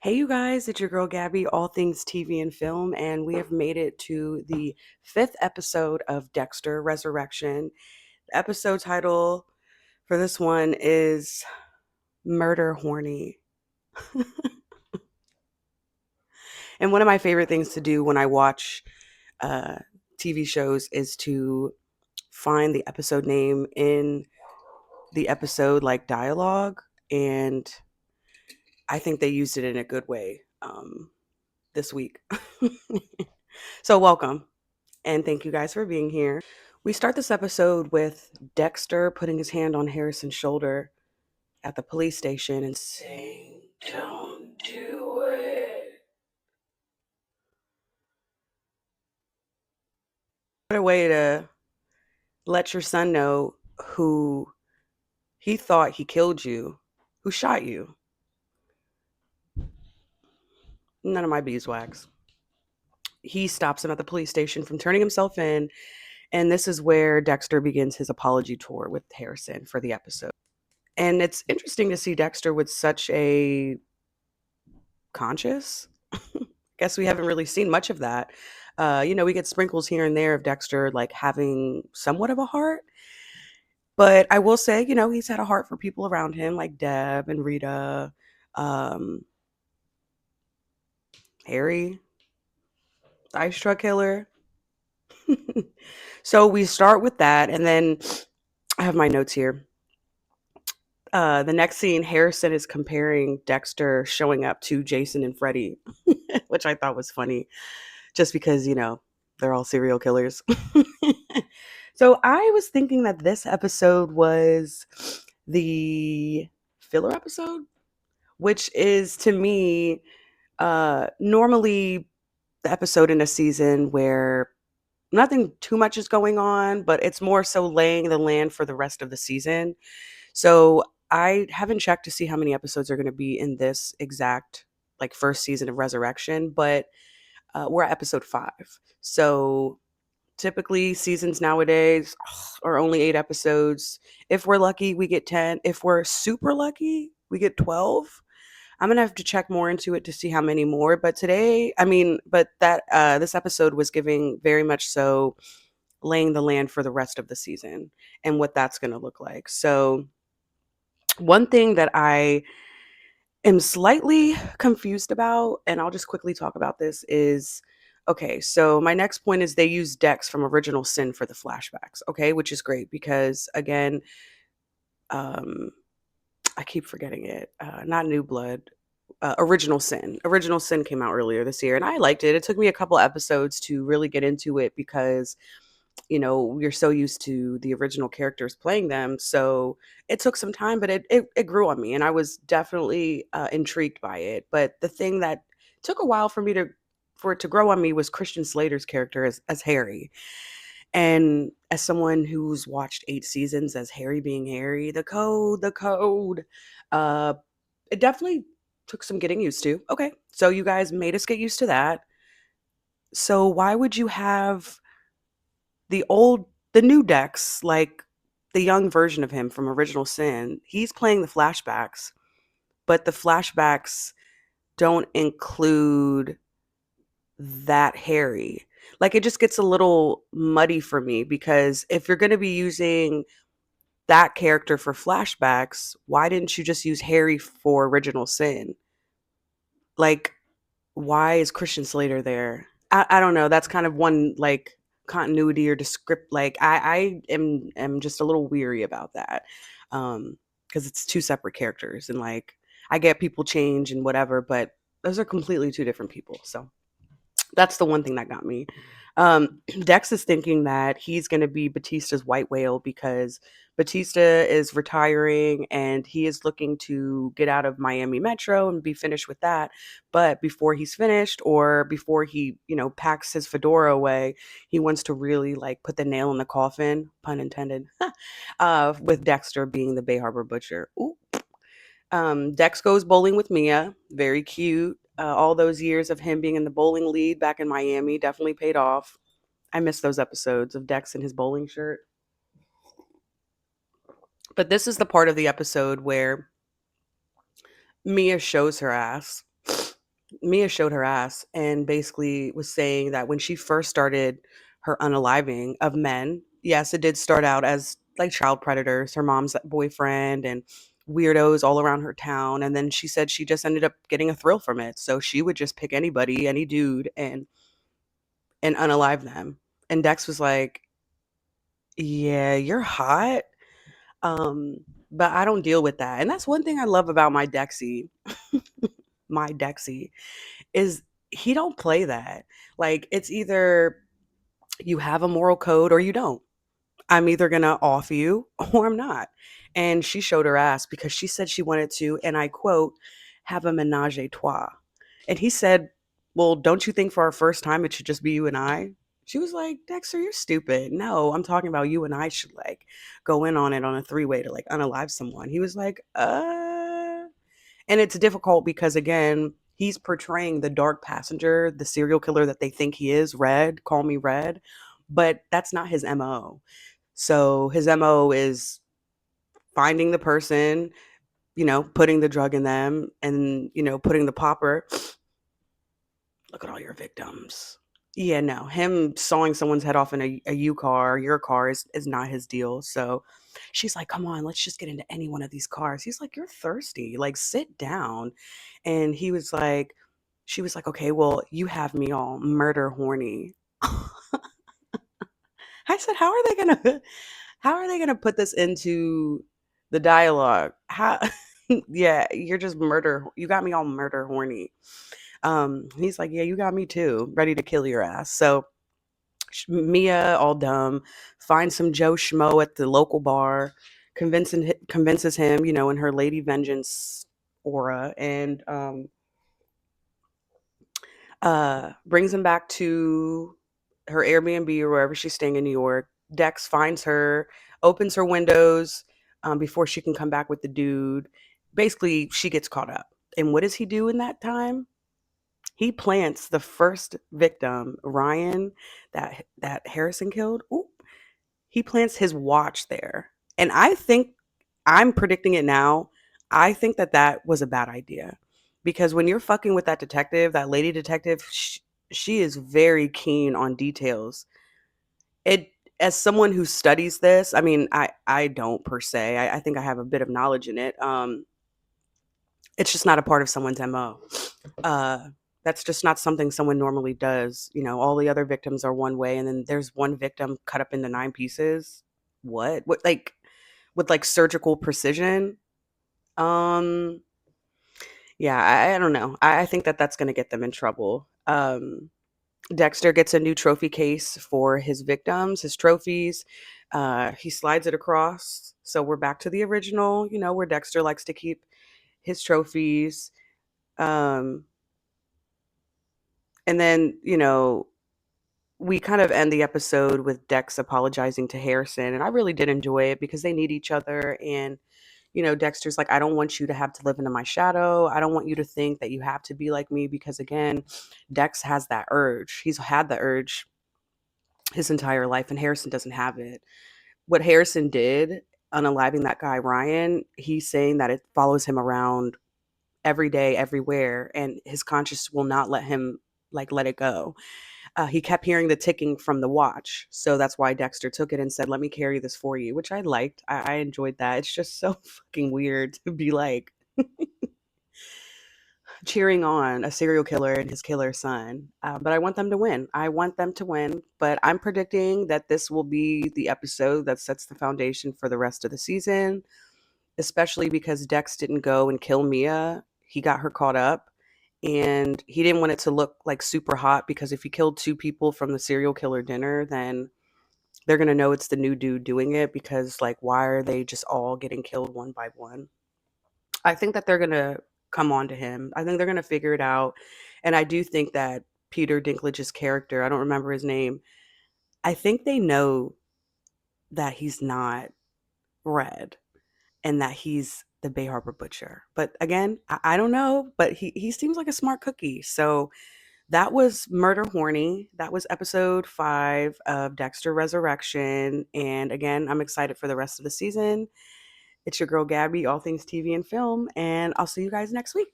Hey, you guys, it's your girl Gabby, all things TV and film, and we have made it to the fifth episode of Dexter Resurrection. The episode title for this one is Murder Horny. And one of my favorite things to do when I watch uh, TV shows is to find the episode name in the episode, like dialogue, and I think they used it in a good way this week. So, welcome. And thank you guys for being here. We start this episode with Dexter putting his hand on Harrison's shoulder at the police station and saying, "Don't do it." What a way to let your son know who he thought he killed you, who shot you. None of my beeswax. He stops him at the police station from turning himself in, and this is where Dexter begins his apology tour with Harrison for the episode. And it's interesting to see Dexter with such a conscious. Guess we haven't really seen much of that. We get sprinkles here and there of Dexter like having somewhat of a heart. But I will say, he's had a heart for people around him, like Deb and Rita, um, Harry, the Ice Truck Killer. So we start with that, and then I have my notes here. The next scene, Harrison is comparing Dexter showing up to Jason and Freddy, which I thought was funny, just because, they're all serial killers. So I was thinking that this episode was the filler episode, which is to me normally the episode in a season where nothing too much is going on, but it's more so laying the land for the rest of the season. So I haven't checked to see how many episodes are going to be in this exact like first season of Resurrection, but we're at episode 5. So typically seasons nowadays are only 8 episodes. If we're lucky, we get 10. If we're super lucky, we get 12. I'm gonna have to check more into it to see how many more. But this episode was giving very much so laying the land for the rest of the season and what that's gonna look like. So one thing that I am slightly confused about, and I'll just quickly talk about this, is okay, so my next point is they use Dex from Original Sin for the flashbacks, okay, which is great because, again, um, I keep forgetting it. Not New Blood, Original Sin. Original Sin came out earlier this year, and I liked it. It took me a couple episodes to really get into it because you're so used to the original characters playing them. So it took some time, but it grew on me, and I was definitely intrigued by it. But the thing that took a while for it to grow on me was Christian Slater's character as Harry. And as someone who's watched 8 seasons as Harry being Harry, the code, uh, it definitely took some getting used to. Okay, so you guys made us get used to that. So why would you have the new Dex, like the young version of him from Original Sin, he's playing the flashbacks, but the flashbacks don't include that Harry. Like it just gets a little muddy for me because if you're going to be using that character for flashbacks, why didn't you just use Harry for Original Sin? Like, why is Christian Slater there? I don't know. That's kind of one like continuity or descript. Like I am just a little weary about that because it's 2 separate characters, and like I get people change and whatever, but those are completely 2 different people. So that's the one thing that got me. Dex is thinking that he's going to be Batista's white whale because Batista is retiring and he is looking to get out of Miami Metro and be finished with that. But before he's finished, or before he, packs his fedora away, he wants to really like put the nail in the coffin, pun intended, with Dexter being the Bay Harbor Butcher. Ooh. Dex goes bowling with Mia. Very cute. All those years of him being in the bowling league back in Miami definitely paid off. I miss those episodes of Dex in his bowling shirt. But this is the part of the episode where Mia shows her ass. Mia showed her ass and basically was saying that when she first started her unaliving of men, yes, it did start out as like child predators, her mom's boyfriend and weirdos all around her town. And then she said she just ended up getting a thrill from it. So she would just pick anybody, any dude, and unalive them. And Dex was like, yeah, you're hot. Um, but I don't deal with that. And that's one thing I love about my Dexy, is he don't play that. Like it's either you have a moral code or you don't. I'm either gonna off you or I'm not. And she showed her ass because she said she wanted to, and I quote, have a menage a trois. And he said, well, don't you think for our first time it should just be you and I? She was like, Dexter, you're stupid. No, I'm talking about you and I should like go in on it on a three-way to like unalive someone. He was like, and it's difficult because again, he's portraying the dark passenger, the serial killer that they think he is, Red, call me Red, but that's not his MO. So his MO is finding the person, putting the drug in them and, putting the popper. Look at all your victims. Yeah, no, him sawing someone's head off in a U car, your car is not his deal. So she's like, come on, let's just get into any one of these cars. He's like, you're thirsty, like sit down. And she was like, okay, well, you have me all murder horny. I said, how are they gonna put this into the dialogue? How yeah, you're just you got me all murder horny. He's like, yeah, you got me too, ready to kill your ass. So Mia, all dumb, finds some Joe Schmo at the local bar, convinces him, in her Lady Vengeance aura, and brings him back to her Airbnb or wherever she's staying in New York. Dex finds her, opens her windows before she can come back with the dude. Basically, she gets caught up. And what does he do in that time? He plants the first victim, Ryan, that Harrison killed. Ooh, he plants his watch there. And I'm predicting it now. I think that was a bad idea because when you're fucking with that detective, that lady detective, she is very keen on details. It As someone who studies this, I mean, I don't per se. I think I have a bit of knowledge in it. It's just not a part of someone's MO. Uh, that's just not something someone normally does. All the other victims are one way, and then there's one victim cut up into nine pieces. What like with like surgical precision? Um, yeah, I don't know. I think that's going to get them in trouble. Dexter gets a new trophy case for his victims, his trophies. He slides it across. So we're back to the original, where Dexter likes to keep his trophies. Um, and then, we kind of end the episode with Dex apologizing to Harrison. And I really did enjoy it because they need each other. And Dexter's like, I don't want you to have to live into my shadow. I don't want you to think that you have to be like me because, again, Dex has that urge. He's had the urge his entire life, and Harrison doesn't have it. What Harrison did, unaliving that guy, Ryan, he's saying that it follows him around every day, everywhere, and his conscience will not let him, like, let it go. He kept hearing the ticking from the watch. So that's why Dexter took it and said, let me carry this for you, which I liked. I enjoyed that. It's just so fucking weird to be like cheering on a serial killer and his killer son. But I want them to win. I want them to win. But I'm predicting that this will be the episode that sets the foundation for the rest of the season, especially because Dex didn't go and kill Mia. He got her caught up. And he didn't want it to look like super hot because if he killed two people from the serial killer dinner, then they're going to know it's the new dude doing it because, like, why are they just all getting killed one by one? I think that they're going to come on to him. I think they're going to figure it out. And I do think that Peter Dinklage's character, I don't remember his name, I think they know that he's not Red and that he's the Bay Harbor Butcher. But again, I don't know, but he seems like a smart cookie. So that was Murder Horny. That was episode 5 of Dexter Resurrection. And again, I'm excited for the rest of the season. It's your girl Gabby, all things TV and film, and I'll see you guys next week.